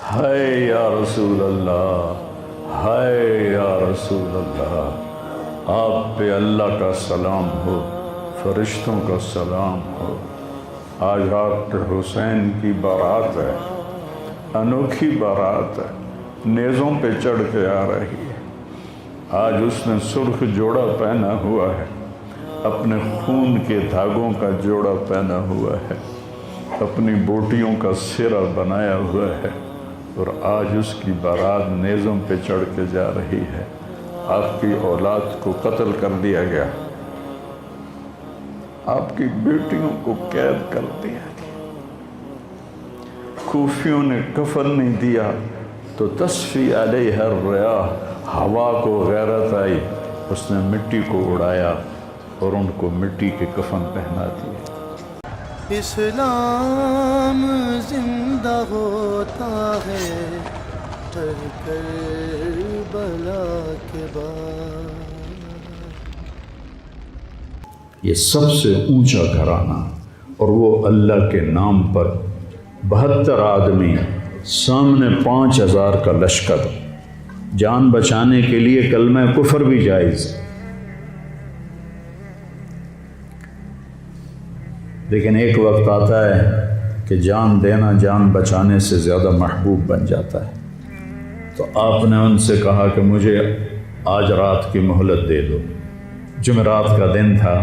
ہائے یا رسول اللہ، ہائے یا رسول اللہ، آپ پہ اللہ کا سلام ہو، فرشتوں کا سلام ہو۔ آج ڈاکٹر حسین کی بارات ہے، انوکھی بارات ہے، نیزوں پہ چڑھ کے آ رہی ہے۔ آج اس نے سرخ جوڑا پہنا ہوا ہے، اپنے خون کے دھاگوں کا جوڑا پہنا ہوا ہے، اپنی بوٹیوں کا سرہ بنایا ہوا ہے، اور آج اس کی بارات نیزوں پہ چڑھ کے جا رہی ہے۔ آپ کی اولاد کو قتل کر دیا گیا، آپ کی بیٹیوں کو قید کر دیا گیا، کوفیوں نے کفن نہیں دیا تو تصفی علیہ الریاح، ہوا کو غیرت آئی، اس نے مٹی کو اڑایا اور ان کو مٹی کے کفن پہنا دیا۔ اسلام زندہ ہوتا ہے ہر کربلا کے بعد۔ یہ سب سے اونچا گھرانہ، اور وہ اللہ کے نام پر 72 آدمی، سامنے 5000 کا لشکر، جان بچانے کے لیے کلمہ کفر بھی جائز، لیکن ایک وقت آتا ہے کہ جان دینا جان بچانے سے زیادہ محبوب بن جاتا ہے۔ تو آپ نے ان سے کہا کہ مجھے آج رات کی مہلت دے دو۔ جمعرات کا دن تھا،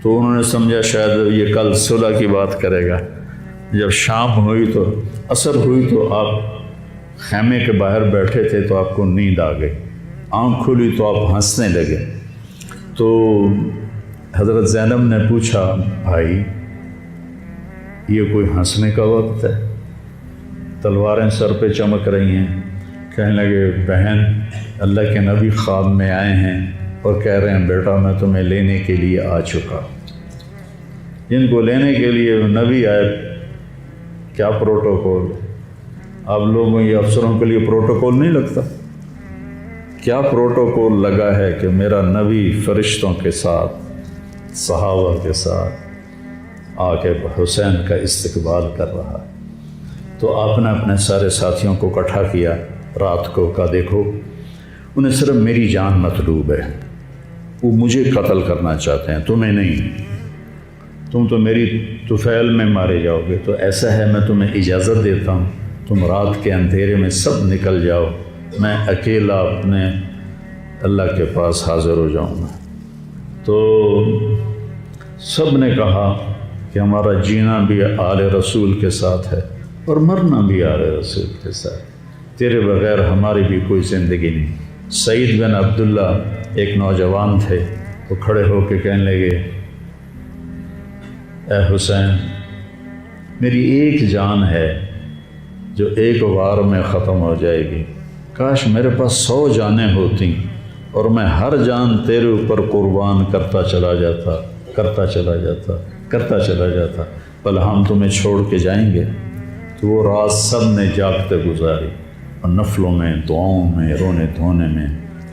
تو انہوں نے سمجھا شاید یہ کل صلح کی بات کرے گا۔ جب شام ہوئی تو عصر ہوئی تو آپ خیمے کے باہر بیٹھے تھے، تو آپ کو نیند آ گئی، آنکھ کھلی تو آپ ہنسنے لگے۔ تو حضرت زینب نے پوچھا، بھائی یہ کوئی ہنسنے کا وقت ہے؟ تلواریں سر پہ چمک رہی ہیں۔ کہنے لگے، بہن اللہ کے نبی خواب میں آئے ہیں اور کہہ رہے ہیں بیٹا میں تمہیں لینے کے لیے آ چکا۔ جن کو لینے کے لیے نبی آئے، کیا پروٹوکول؟ آپ لوگوں یہ افسروں کے لیے پروٹوکول نہیں لگتا؟ کیا پروٹوکول لگا ہے کہ میرا نبی فرشتوں کے ساتھ، صحابہ کے ساتھ آ کے حسین کا استقبال کر رہا ہے۔ تو آپ نے اپنے سارے ساتھیوں کو اکٹھا کیا رات کو، کہا دیکھو انہیں صرف میری جان مطلوب ہے، وہ مجھے قتل کرنا چاہتے ہیں، تمہیں نہیں۔ تم تو میری طفیل میں مارے جاؤ گے، تو ایسا ہے میں تمہیں اجازت دیتا ہوں، تم رات کے اندھیرے میں سب نکل جاؤ، میں اکیلا اپنے اللہ کے پاس حاضر ہو جاؤں گا۔ تو سب نے کہا کہ ہمارا جینا بھی آل رسول کے ساتھ ہے اور مرنا بھی آل رسول کے ساتھ، تیرے بغیر ہماری بھی کوئی زندگی نہیں۔ سعید بن عبداللہ ایک نوجوان تھے، وہ کھڑے ہو کے کہنے لگے، اے حسین میری ایک جان ہے جو ایک وار میں ختم ہو جائے گی، کاش میرے پاس 100 جانیں ہوتی اور میں ہر جان تیرے اوپر قربان کرتا چلا جاتا، بل ہم تمہیں چھوڑ کے جائیں گے۔ تو وہ رات سب نے جاگتے گزاری، اور نفلوں میں، دعاؤں میں، رونے دھونے میں۔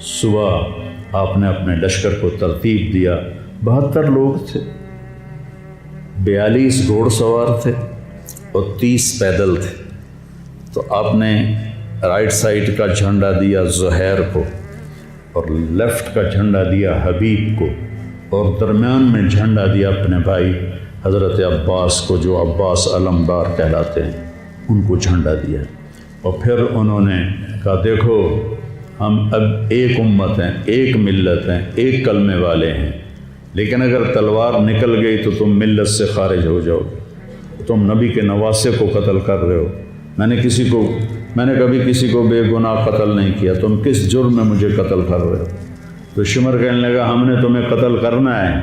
صبح آپ نے اپنے لشکر کو ترتیب دیا، 72 لوگ تھے، 42 گھوڑ سوار تھے اور 30 پیدل تھے۔ تو آپ نے رائٹ سائڈ کا جھنڈا دیا زہیر کو، اور لیفٹ کا جھنڈا دیا حبیب کو، اور درمیان میں جھنڈا دیا اپنے بھائی حضرت عباس کو، جو عباس علمدار کہلاتے ہیں، ان کو جھنڈا دیا۔ اور پھر انہوں نے کہا دیکھو ہم اب ایک امت ہیں، ایک ملت ہیں، ایک کلمے والے ہیں، لیکن اگر تلوار نکل گئی تو تم ملت سے خارج ہو جاؤ گے، تم نبی کے نواسے کو قتل کر رہے ہو، میں نے کبھی کسی کو بے گناہ قتل نہیں کیا، تم کس جرم میں مجھے قتل کر رہے ہو؟ تو شمر کہنے لگا ہم نے تمہیں قتل کرنا ہے۔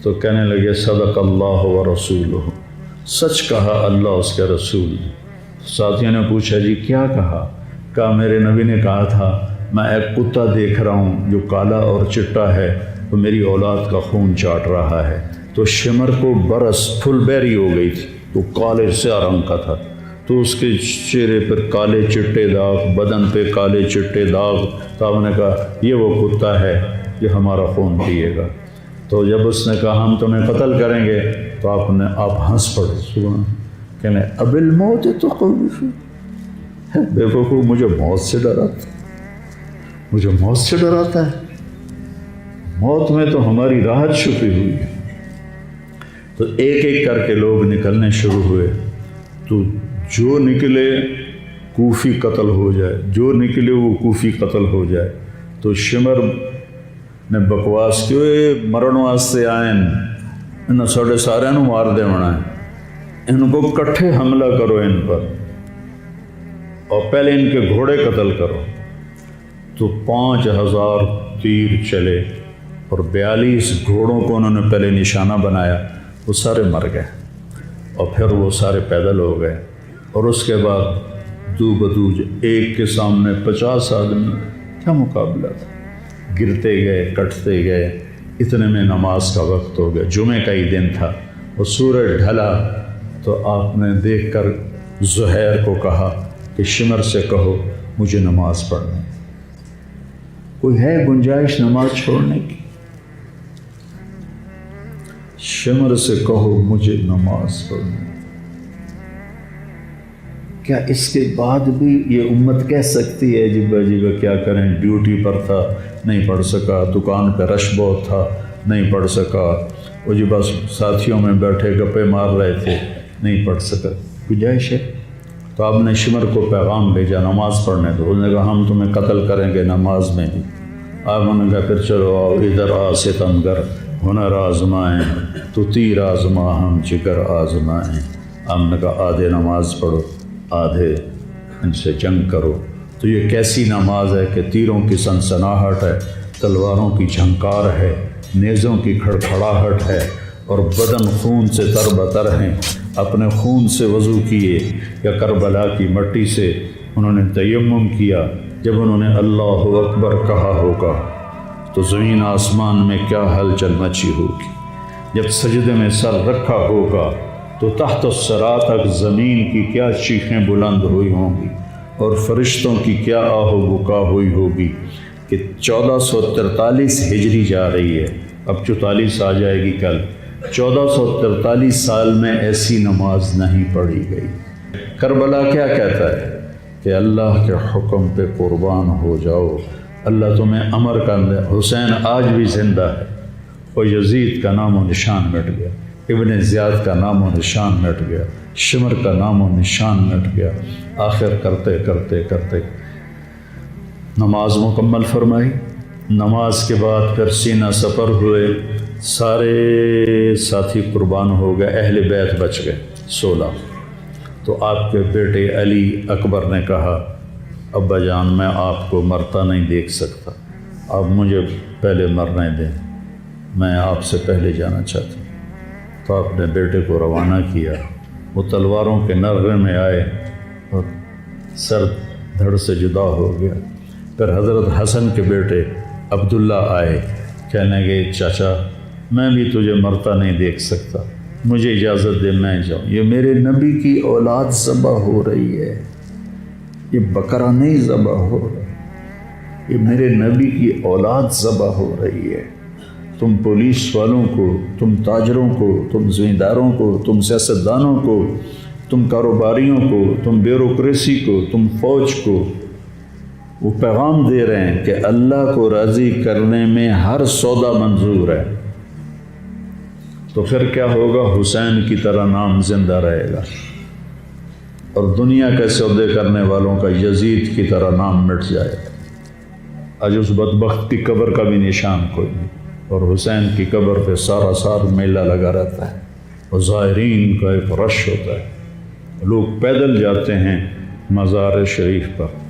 تو کہنے لگے صدق اللہ و رسولہ، سچ کہا اللہ اس کے رسول۔ ساتھیوں نے پوچھا جی کیا کہا میرے نبی نے کہا تھا میں ایک کتا دیکھ رہا ہوں جو کالا اور چٹا ہے، تو میری اولاد کا خون چاٹ رہا ہے۔ تو شمر کو برس پھل بیری ہو گئی تھی، تو کالے سیاہ رنگ کا تھا، تو اس کے چہرے پر کالے چٹے داغ، بدن پہ کالے چٹے داغ۔ تو آپ نے کہا یہ وہ کتا ہے جو ہمارا خون پیے گا۔ تو جب اس نے کہا ہم تمہیں قتل کریں گے، تو آپ ہنس پڑے، سبحان، کہنے اب الموت تو بے وقوف مجھے موت سے ڈراتا، مجھے موت سے ڈراتا ہے، موت میں تو ہماری راحت چھپی ہوئی ہے۔ تو ایک ایک کر کے لوگ نکلنے شروع ہوئے، تو جو نکلے کوفی قتل ہو جائے، جو نکلے وہ کوفی قتل ہو جائے۔ تو شمر نے بکواس کی، مرن واسطے آئے انہوں ساڑھے سارے نو مار دے ہونا ہے، ان کو کٹھے حملہ کرو ان پر، اور پہلے ان کے گھوڑے قتل کرو۔ تو 5000 تیر چلے اور 42 گھوڑوں کو انہوں نے پہلے نشانہ بنایا، وہ سارے مر گئے، اور پھر وہ سارے پیدل ہو گئے۔ اور اس کے بعد دو بدو ایک کے سامنے 50 آدمی، کیا مقابلہ تھا، گرتے گئے کٹتے گئے۔ اتنے میں نماز کا وقت ہو گیا، جمعے کا ہی دن تھا، اور سورج ڈھلا۔ تو آپ نے دیکھ کر زہیر کو کہا کہ شمر سے کہو مجھے نماز پڑھنے، کوئی ہے گنجائش نماز چھوڑنے کی؟ شمر سے کہو مجھے نماز پڑھنے۔ کیا اس کے بعد بھی یہ امت کہہ سکتی ہے جی باجی کیا کریں، ڈیوٹی پر تھا نہیں پڑھ سکا، دکان پہ رش بہت تھا نہیں پڑھ سکا، وہ جی بس ساتھیوں میں بیٹھے گپے مار رہے تھے نہیں پڑھ سکا، گنجائش ہے؟ تو آپ نے شمر کو پیغام بھیجا نماز پڑھنے دو، انہوں نے کہا ہم تمہیں قتل کریں گے نماز میں بھی۔ آپ نے کہا پھر چلو آؤ ادھر آ ستمگر، ہنر آزمائیں تو تیر آزما ہم جگر آزمائیں۔ ہم نے کہا آدھے نماز پڑھو آدھے ان سے جنگ کرو۔ تو یہ کیسی نماز ہے کہ تیروں کی سنسناہٹ ہے، تلواروں کی جھنکار ہے، نیزوں کی کھڑکھڑاہٹ ہے، اور بدن خون سے تر بتر ہیں۔ اپنے خون سے وضو کیے یا کربلا کی مٹی سے انہوں نے تیمم کیا۔ جب انہوں نے اللہ اکبر کہا ہوگا تو زمین آسمان میں کیا ہلچل مچی ہوگی، جب سجدے میں سر رکھا ہوگا تو تحت الثری تک زمین کی کیا چیخیں بلند ہوئی ہوں گی، اور فرشتوں کی کیا آہ و بکا ہوئی ہوگی کہ 1443 ہجری جا رہی ہے، اب 44 آ جائے گی کل۔ 1443 سال میں ایسی نماز نہیں پڑھی گئی۔ کربلا کیا کہتا ہے کہ اللہ کے حکم پہ قربان ہو جاؤ، اللہ تمہیں امر کر دے۔ حسین آج بھی زندہ ہے، اور یزید کا نام و نشان مٹ گیا، ابن زیاد کا نام و نشان مٹ گیا، شمر کا نام و نشان مٹ گیا۔ آخر کرتے کرتے کرتے نماز مکمل فرمائی۔ نماز کے بعد پھر سینہ سپر ہوئے، سارے ساتھی قربان ہو گئے، اہل بیت بچ گئے 16۔ تو آپ کے بیٹے علی اکبر نے کہا ابا جان میں آپ کو مرتا نہیں دیکھ سکتا، آپ مجھے پہلے مرنے دیں، میں آپ سے پہلے جانا چاہتا ہوں۔ تو آپ نے بیٹے کو روانہ کیا، وہ تلواروں کے نغمے میں آئے اور سر دھڑ سے جدا ہو گیا۔ پھر حضرت حسن کے بیٹے عبداللہ آئے، کہنے لگے چاچا میں بھی تجھے مرتا نہیں دیکھ سکتا، مجھے اجازت دے میں جاؤں، یہ میرے نبی کی اولاد ذبح ہو رہی ہے، یہ بکرا نہیں ذبح ہو رہا، یہ میرے نبی کی اولاد ذبح ہو رہی ہے۔ تم پولیس والوں کو، تم تاجروں کو، تم زمینداروں کو، تم سیاستدانوں کو، تم کاروباریوں کو، تم بیوروکریسی کو، تم فوج کو وہ پیغام دے رہے ہیں کہ اللہ کو راضی کرنے میں ہر سودا منظور ہے۔ تو پھر کیا ہوگا؟ حسین کی طرح نام زندہ رہے گا، اور دنیا کے سودے کرنے والوں کا یزید کی طرح نام مٹ جائے گا۔ آج اس بدبخت کی قبر کا بھی نشان کوئی نہیں، اور حسین کی قبر پہ سارا سال میلہ لگا رہتا ہے، اور زائرین کا ایک رش ہوتا ہے، لوگ پیدل جاتے ہیں مزار شریف پر۔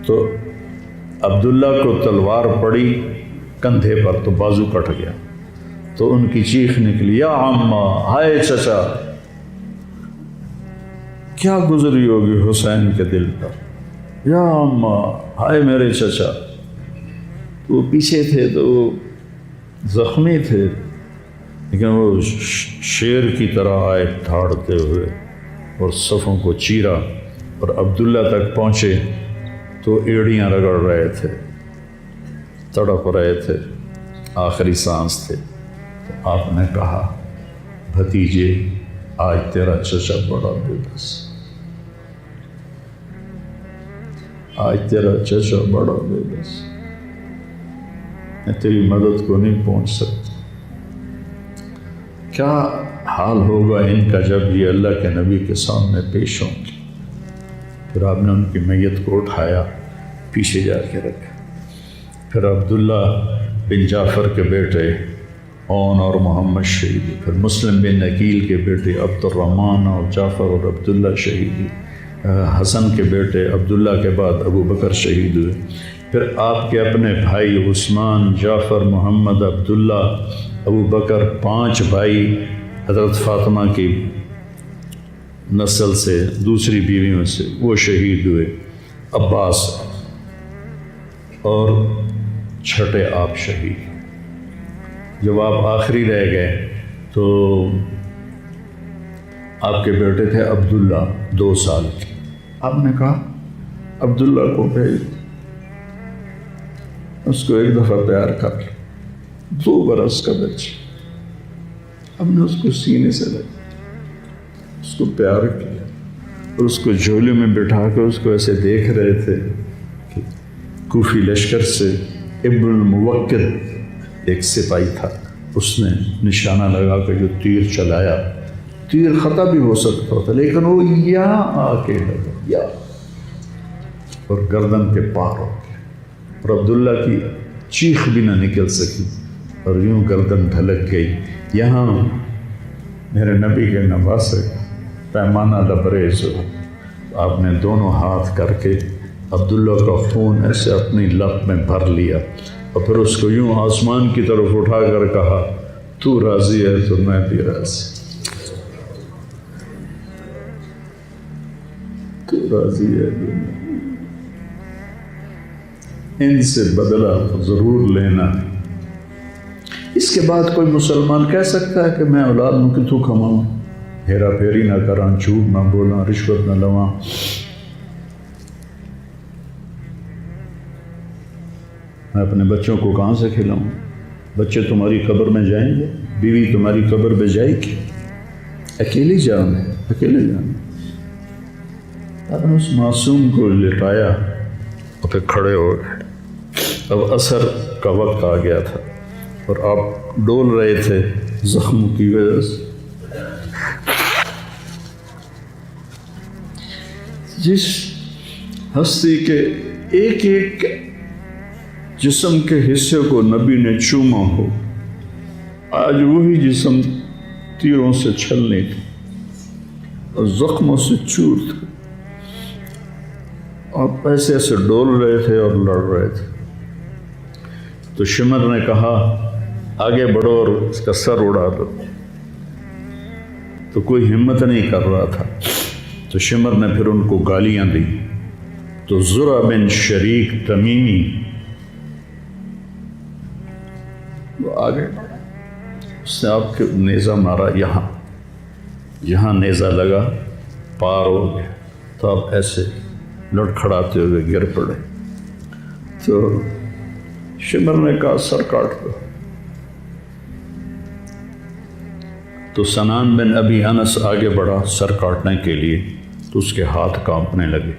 تو عبداللہ کو تلوار پڑی کندھے پر تو بازو کٹ گیا، تو ان کی چیخ نکلی یا عمّا، ہائے چچا، کیا گزری ہوگی حسین کے دل پر، یا عمّا، ہائے میرے چچا۔ وہ پیچھے تھے تو وہ زخمی تھے، لیکن وہ شیر کی طرح آئے دھاڑتے ہوئے اور صفوں کو چیرا، اور عبداللہ تک پہنچے تو ایڑیاں رگڑ رہے تھے، تڑپ رہے تھے، آخری سانس تھے۔ تو آپ نے کہا بھتیجے آج تیرا چچا بڑا بے بس، آج تیرا چچا بڑا بے بس، میں تیری مدد کو نہیں پہنچ سکتا۔ کیا حال ہوگا ان کا جب یہ اللہ کے نبی کے سامنے پیش ہوں گے۔ پھر آپ نے ان کی میت کو اٹھایا، پیچھے جا کے رکھا۔ پھر عبداللہ بن جعفر کے بیٹے اون اور محمد شہید ہوئے۔ پھر مسلم بن عقیل کے بیٹے عبد الرحمن اور جعفر اور عبداللہ شہید ہوئے۔ حسن کے بیٹے عبداللہ کے بعد ابو بکر شہید ہوئے۔ پھر آپ کے اپنے بھائی عثمان، جعفر، محمد، عبداللہ، ابو بکر، 5 بھائی حضرت فاطمہ کی نسل سے، دوسری بیویوں سے، وہ شہید ہوئے۔ عباس اور چھٹے آپ شہید۔ جب آپ آخری رہ گئے تو آپ کے بیٹے تھے عبداللہ 2 سال کے۔ آپ نے کہا عبداللہ کو بھیج، اس کو ایک دفعہ پیار کر لیا۔ 2 برس کا بچہ، ہم نے اس کو سینے سے لگا، اس کو پیار کیا اور اس کو جھولے میں بٹھا کے اس کو ایسے دیکھ رہے تھے کہ کوفی لشکر سے ابن الموقد ایک سپاہی تھا، اس نے نشانہ لگا کے جو تیر چلایا، تیر خطا بھی ہو سکتا تھا لیکن وہ یہاں آ کے لگا، یا اور گردن کے پار ہو گیا، اور عبداللہ کی چیخ بھی نہ نکل سکی اور یوں گردن ڈھلک گئی۔ یہاں میرے نبی کے نواسے پیمانہ لبریز ہو، آپ نے دونوں ہاتھ کر کے عبداللہ کا خون ایسے اپنی لب میں بھر لیا اور پھر اس کو یوں آسمان کی طرف اٹھا کر کہا، تو راضی ہے تو میں بھی راضی، تو راضی ہے تو میں۔ ان سے بدلہ ضرور لینا۔ اس کے بعد کوئی مسلمان کہہ سکتا ہے کہ میں اولاد میں کتوں کماؤں، ہیرا پھیری نہ کراں، جھوٹ نہ بولاں، رشوت نہ لواں۔ میں اپنے بچوں کو کہاں سے کھلاؤں؟ بچے تمہاری قبر میں جائیں گے، بیوی تمہاری قبر میں جائے گی، اکیلی جان ہے، اکیلے جان۔ آپ نے اس معصوم کو لٹایا اور پھر کھڑے ہو گئے۔ اب عصر کا وقت آ گیا تھا اور آپ ڈول رہے تھے زخم کی وجہ سے۔ جس ہستی کے ایک ایک جسم کے حصے کو نبی نے چوما ہو، آج وہی جسم تیروں سے چھلنی تھی اور زخموں سے چور تھا۔ آپ ایسے ایسے ڈول رہے تھے اور لڑ رہے تھے تو شمر نے کہا آگے بڑھو اور اس کا سر اڑا دو، تو کوئی ہمت نہیں کر رہا تھا۔ تو شمر نے پھر ان کو گالیاں دی تو زرع بن شریک تمیمی وہ آگے بڑھا، اس نے آپ کے نیزہ مارا، یہاں نیزہ لگا، پار ہو گیا، تو آپ ایسے لڑکھڑاتے ہوئے گر پڑے۔ تو شمر نے کہا سر کاٹ دو۔ تو سنان بن ابی انس آگے بڑھا سر کاٹنے کے لیے، تو اس کے ہاتھ کانپنے لگے،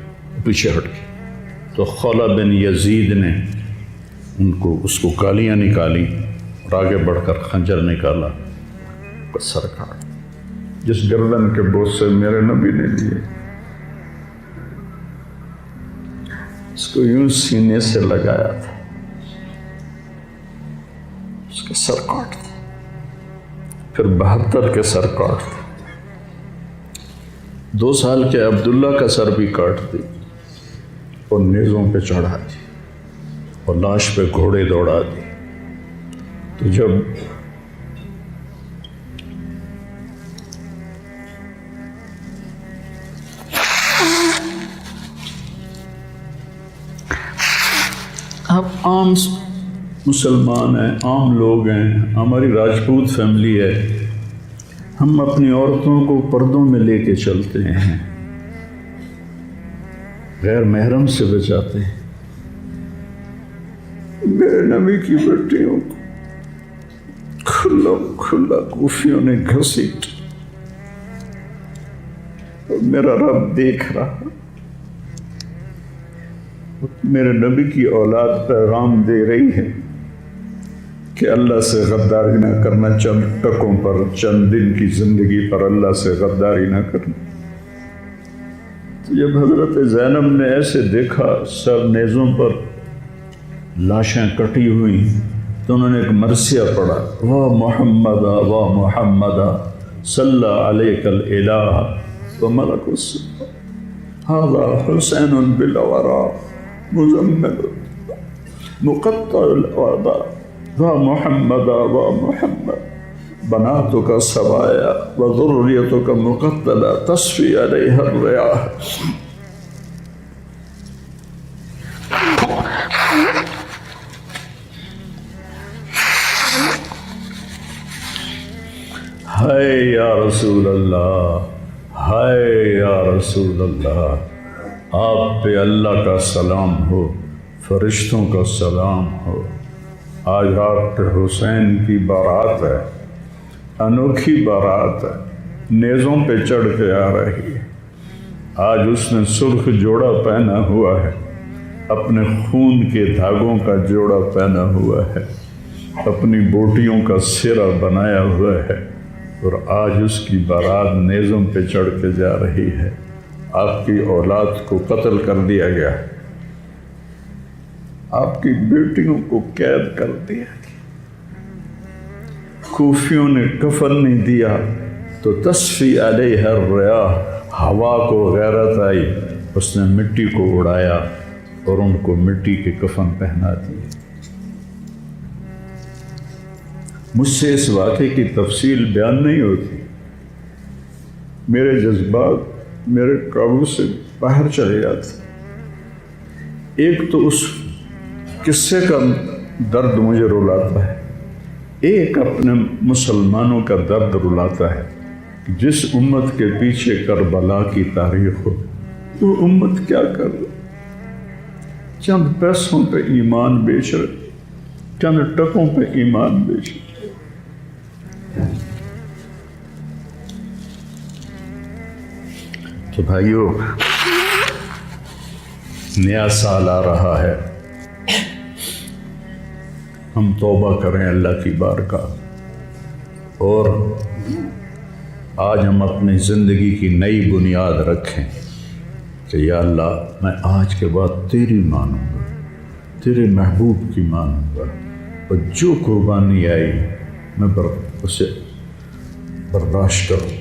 پیچھے ہٹ گئے۔ تو خولہ بن یزید نے اس کو گالیاں نکالی اور آگے بڑھ کر خنجر نکالا، سر کاٹ۔ جس گردن کے بوسے میرے نبی نے لیے، اس کو یوں سینے سے لگایا تھا، اس کا سر کاٹ دیا۔ پھر 72 کے سر کاٹ دیا، 2 سال کے عبداللہ کا سر بھی کاٹ دی اور نیزوں پہ چڑھا دی اور لاش پہ گھوڑے دوڑا دی۔ تو جب آپ عام مسلمان ہیں، عام لوگ ہیں، ہماری راجپوت فیملی ہے، ہم اپنی عورتوں کو پردوں میں لے کے چلتے ہیں، غیر محرم سے بچاتے ہیں۔ میرے نبی کی بیٹیوں کو کھلا کوفیوں نے گھسیٹ، اور میرا رب دیکھ رہا، میرے نبی کی اولاد پیغام دے رہی ہے کہ اللہ سے غداری نہ کرنا، چند ٹکوں پر، چند دن کی زندگی پر اللہ سے غداری نہ کرنا۔ جب حضرت زینب نے ایسے دیکھا سر نیزوں پر لاشیں کٹی ہوئی تو انہوں نے ایک مرثیہ پڑھا، وا محمدا وا محمدا صلی علیک الالہ وملک السماء ھذا حسین بالورا مزمل مقطع الاعضاء وا محمدا وا محمد بناتک سبایا وذریتک مقتلہ تصفی علیہ الریاح۔ ہائے یا رسول اللہ، ہائے یا رسول اللہ، آپ پہ اللہ کا سلام ہو، فرشتوں کا سلام ہو۔ آج ڈاکٹر حسین کی بارات ہے، انوکھی بارات ہے، نیزوں پہ چڑھ کے آ رہی ہے۔ آج اس نے سرخ جوڑا پہنا ہوا ہے، اپنے خون کے دھاگوں کا جوڑا پہنا ہوا ہے، اپنی بوٹیوں کا سرا بنایا ہوا ہے، اور آج اس کی بارات نیزوں پہ چڑھ کے جا رہی ہے۔ آپ کی اولاد کو قتل کر دیا گیا، آپ کی بیٹیوں کو قید کر دیا گیا، کوفیوں نے کفن نہیں دیا تو تصفی علیہ الریاح، ہوا کو غیرت آئی، اس نے مٹی کو اڑایا اور ان کو مٹی کے کفن پہنا دیے۔ مجھ سے اس واقعے کی تفصیل بیان نہیں ہوتی، میرے جذبات میرے قابو سے باہر چلے جاتے۔ ایک تو اس قصے کا درد مجھے رلاتا ہے، ایک اپنے مسلمانوں کا درد رلاتا ہے کہ جس امت کے پیچھے کربلا کی تاریخ ہو، وہ امت کیا کر رہی؟ چند پیسوں پہ ایمان بیچ رہے، چند ٹکوں پہ ایمان بیچ رہے۔ تو بھائیو، نیا سال آ رہا ہے، ہم توبہ کریں اللہ کی بارگاہ، اور آج ہم اپنی زندگی کی نئی بنیاد رکھیں کہ یا اللہ میں آج کے بعد تیری مانوں گا، تیرے محبوب کی مانوں گا، اور جو قربانی آئی میں اسے برداشت کروں۔